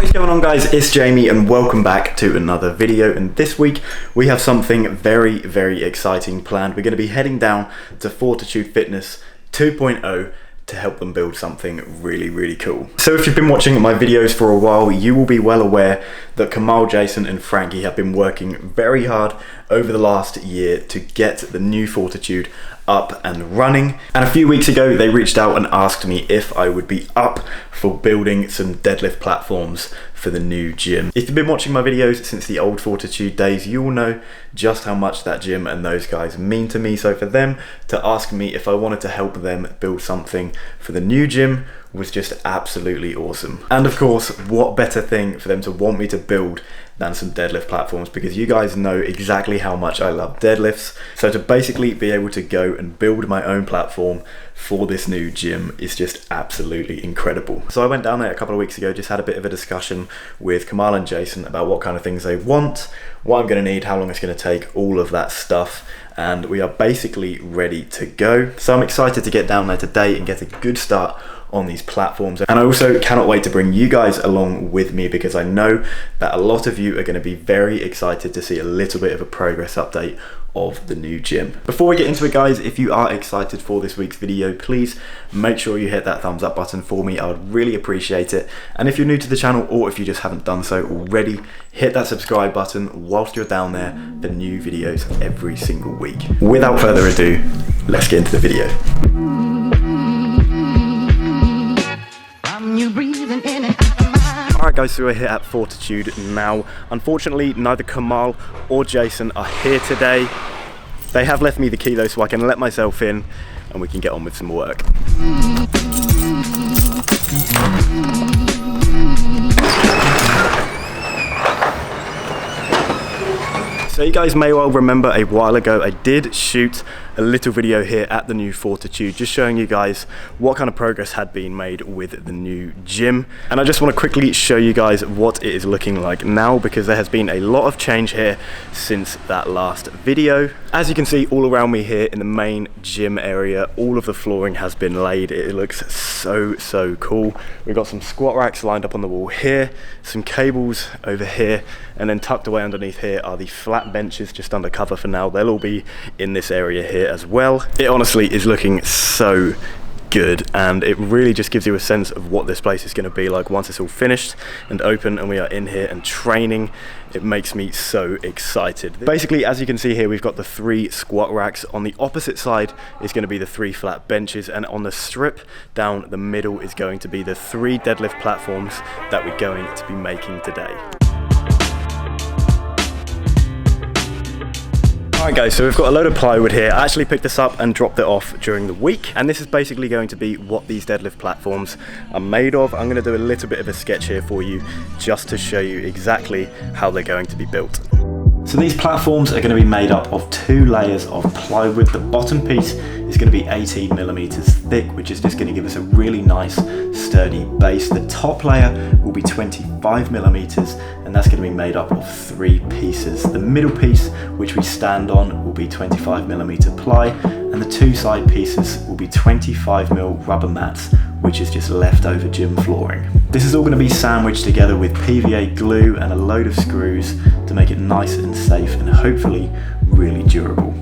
What is going on, guys? It's Jamie and welcome back to another video, and this week we have something very exciting planned. We're going to be heading down to Fortitude Fitness 2.0 to help them build something really cool. So if you've been watching my videos for a while, you will be well aware that Kamal, Jason and Frankie have been working very hard over the last year to get the new Fortitude up and running. And a few weeks ago they reached out and asked me if I would be up for building some deadlift platforms for the new gym. If you've been watching my videos since the old Fortitude days, you will know just how much that gym and those guys mean to me. So for them to ask me if I wanted to help them build something for the new gym was just absolutely awesome. And of course, what better thing for them to want me to build than some deadlift platforms, because you guys know exactly how much I love deadlifts. So to basically be able to go and build my own platform for this new gym is just absolutely incredible. So I went down there a couple of weeks ago, just had a bit of a discussion with Kamal and Jason about what kind of things they want, what I'm going to need, how long it's going to take, all of that stuff. And we are basically ready to go. So I'm excited to get down there today and get a good start on these platforms. And I also cannot wait to bring you guys along with me, because I know that a lot of you are going to be very excited to see a little bit of a progress update of the new gym. Before we get into it, guys, if you are excited for this week's video, please make sure you hit that thumbs up button for me. I would really appreciate it. And if you're new to the channel, or if you just haven't done so already, hit that subscribe button whilst you're down there for new videos every single week. Without further ado, let's get into the video. Alright guys, so we're here at Fortitude now. Unfortunately, neither Kamal or Jason are here today. They have left me the key though, so I can let myself in and we can get on with some work. So you guys may well remember a while ago I did shoot a little video here at the new Fortitude, just showing you guys what kind of progress had been made with the new gym. And I just want to quickly show you guys what it is looking like now, because there has been a lot of change here since that last video. As you can see all around me here in the main gym area, all of the flooring has been laid. It looks so cool. We've got some squat racks lined up on the wall here, some cables over here, and then tucked away underneath here are the flat benches just under cover for now. They'll all be in this area here as well. It honestly is looking so good, and it really just gives you a sense of what this place is going to be like once it's all finished and open and we are in here and training. It makes me so excited. Basically, as you can see here, we've got the 3 squat racks. On the opposite side is going to be the 3 flat benches, and on the strip down the middle is going to be the 3 deadlift platforms that we're going to be making today. Alright guys, so we've got a load of plywood here. I actually picked this up and dropped it off during the week, and this is basically going to be what these deadlift platforms are made of. I'm going to do a little bit of a sketch here for you just to show you exactly how they're going to be built. So these platforms are going to be made up of 2 layers of plywood. The bottom piece is going to be 18mm thick, which is just going to give us a really nice sturdy base. The top layer will be 25mm, and that's going to be made up of 3 pieces. The middle piece, which we stand on, will be 25mm ply, and the 2 side pieces will be 25mm rubber mats, which is just leftover gym flooring. This is all going to be sandwiched together with PVA glue and a load of screws to make it nice and safe and hopefully really durable.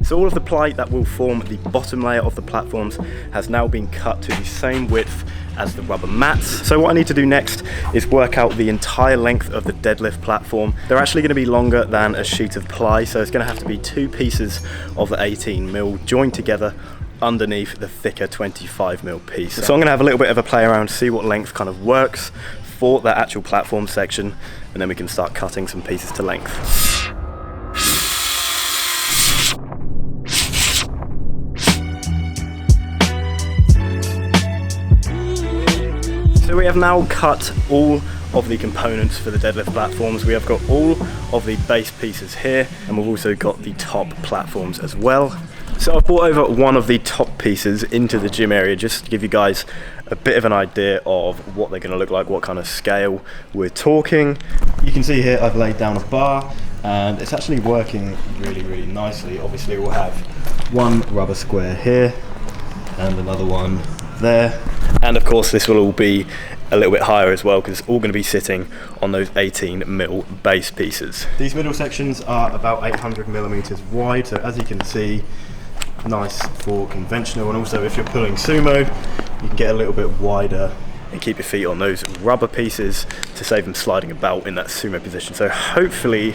So all of the ply that will form the bottom layer of the platforms has now been cut to the same width as the rubber mats. So what I need to do next is work out the entire length of the deadlift platform. They're actually going to be longer than a sheet of ply, so it's going to have to be 2 pieces of the 18mm joined together underneath the thicker 25mm piece. So I'm going to have a little bit of a play around, see what length kind of works for that actual platform section, and then we can start cutting some pieces to length. So we have now cut all of the components for the deadlift platforms. We have got all of the base pieces here, and we've also got the top platforms as well. So I've brought over one of the top pieces into the gym area just to give you guys a bit of an idea of what they're going to look like, what kind of scale we're talking. You can see here I've laid down a bar and it's actually working really nicely. Obviously we'll have one rubber square here and another one there, and of course this will all be a little bit higher as well because it's all going to be sitting on those 18mm base pieces. These middle sections are about 800mm wide, so as you can see, nice for conventional, and also if you're pulling sumo you can get a little bit wider and keep your feet on those rubber pieces to save them sliding about in that sumo position. So hopefully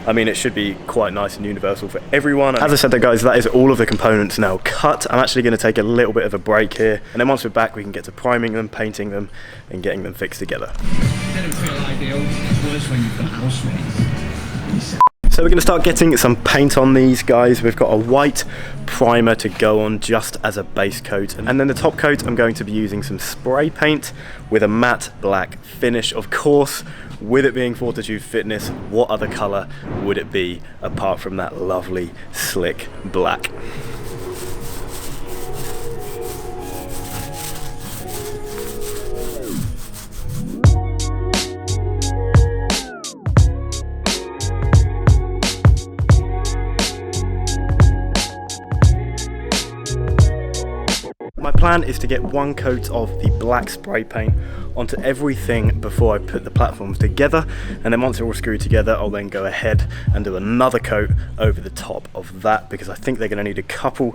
I mean, it should be quite nice and universal for everyone. As I said though guys, that is all of the components now cut. I'm actually going to take a little bit of a break here, and then once we're back we can get to priming them, painting them and getting them fixed together. It didn't feel ideal. It's worse when you've got housemates. So we're going to start getting some paint on these guys. We've got a white primer to go on just as a base coat, and then the top coat I'm going to be using some spray paint with a matte black finish. Of course, with it being Fortitude Fitness, what other colour would it be apart from that lovely slick black? My plan is to get one coat of the black spray paint onto everything before I put the platforms together, and then once they're all screwed together I'll then go ahead and do another coat over the top of that because I think they're going to need a couple.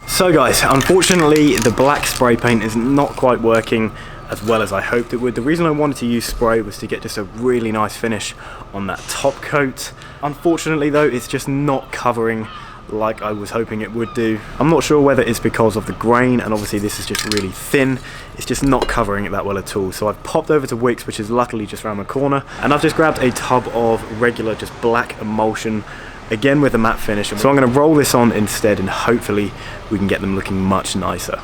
So guys, unfortunately the black spray paint is not quite working as well as I hoped it would. The reason I wanted to use spray was to get just a really nice finish on that top coat. Unfortunately though, it's just not covering like I was hoping it would do. I'm not sure whether it's because of the grain, and obviously this is just really thin. It's just not covering it that well at all. So I've popped over to Wix, which is luckily just around the corner, and I've just grabbed a tub of regular just black emulsion, again with a matte finish. So I'm going to roll this on instead, and hopefully we can get them looking much nicer.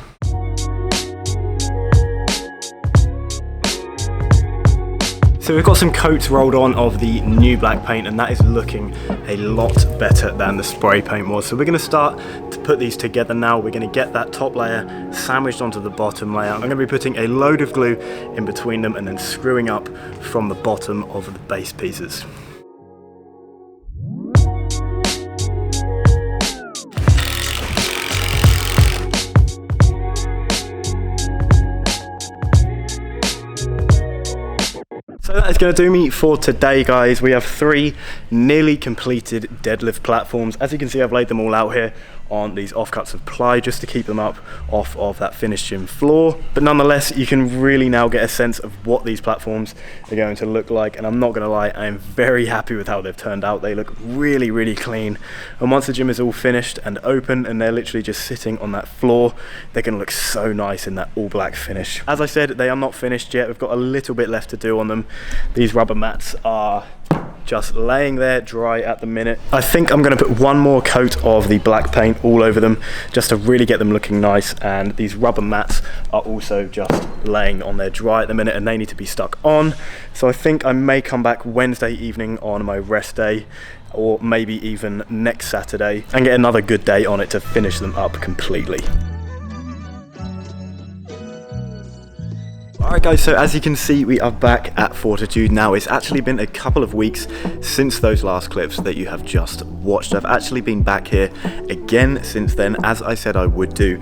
So we've got some coats rolled on of the new black paint, and that is looking a lot better than the spray paint was. So we're going to start to put these together now. We're going to get that top layer sandwiched onto the bottom layer. I'm going to be putting a load of glue in between them and then screwing up from the bottom of the base pieces. So that is going to do me for today guys. We have 3 nearly completed deadlift platforms. As you can see, I've laid them all out here on these offcuts of ply just to keep them up off of that finished gym floor. But nonetheless, you can really now get a sense of what these platforms are going to look like, and I'm not going to lie, I am very happy with how they've turned out. They look really clean, and once the gym is all finished and open and they're literally just sitting on that floor, they're going to look so nice in that all black finish. As I said, they are not finished yet. We've got a little bit left to do on them. These rubber mats are just laying there dry at the minute. I think I'm going to put one more coat of the black paint all over them just to really get them looking nice, and these rubber mats are also just laying on there dry at the minute and they need to be stuck on. So I think I may come back Wednesday evening on my rest day, or maybe even next Saturday, and get another good day on it to finish them up completely. Alright guys, so as you can see, we are back at Fortitude now. It's actually been a couple of weeks since those last clips that you have just watched. I've actually been back here again since then, as I said I would do,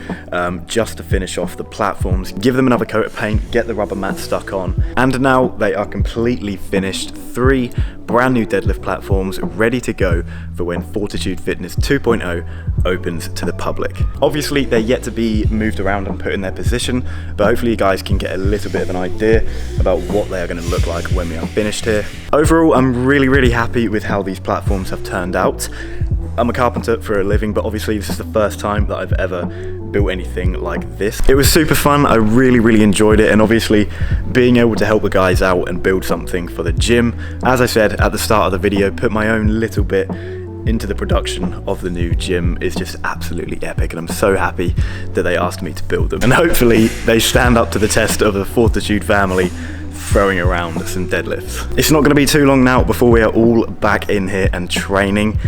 just to finish off the platforms, give them another coat of paint, get the rubber mat stuck on, and now they are completely finished. 3 brand new deadlift platforms ready to go for when Fortitude Fitness 2.0 opens to the public. Obviously they're yet to be moved around and put in their position, but hopefully you guys can get a little bit of an idea about what they are going to look like when we are finished here. Overall, I'm really happy with how these platforms have turned out. I'm a carpenter for a living, but obviously this is the first time that I've ever built anything like this. It was super fun. I really enjoyed it, and obviously being able to help the guys out and build something for the gym, as I said at the start of the video, put my own little bit into the production of the new gym is just absolutely epic, and I'm so happy that they asked me to build them. And hopefully they stand up to the test of the Fortitude family throwing around some deadlifts. It's not going to be too long now before we are all back in here and training.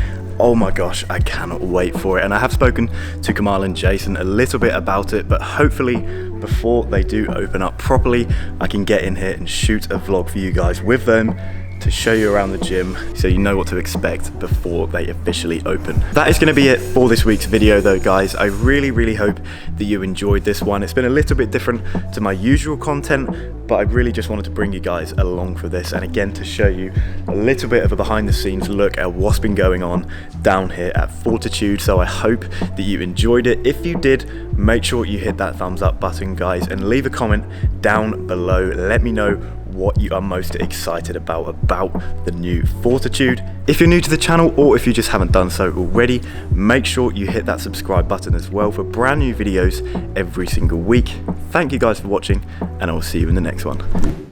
Oh my gosh, I cannot wait for it. And I have spoken to Kamal and Jason a little bit about it, but hopefully before they do open up properly, I can get in here and shoot a vlog for you guys with them to show you around the gym so you know what to expect before they officially open. That is going to be it for this week's video though, guys. I really hope that you enjoyed this one. It's been a little bit different to my usual content, but I really just wanted to bring you guys along for this, and again to show you a little bit of a behind the scenes look at what's been going on down here at Fortitude. So I hope that you enjoyed it. If you did, make sure you hit that thumbs up button, guys, and leave a comment down below. Let me know what you are most excited about the new Fortitude. If you're new to the channel, or if you just haven't done so already, make sure you hit that subscribe button as well for brand new videos every single week. Thank you guys for watching, and I will see you in the next one.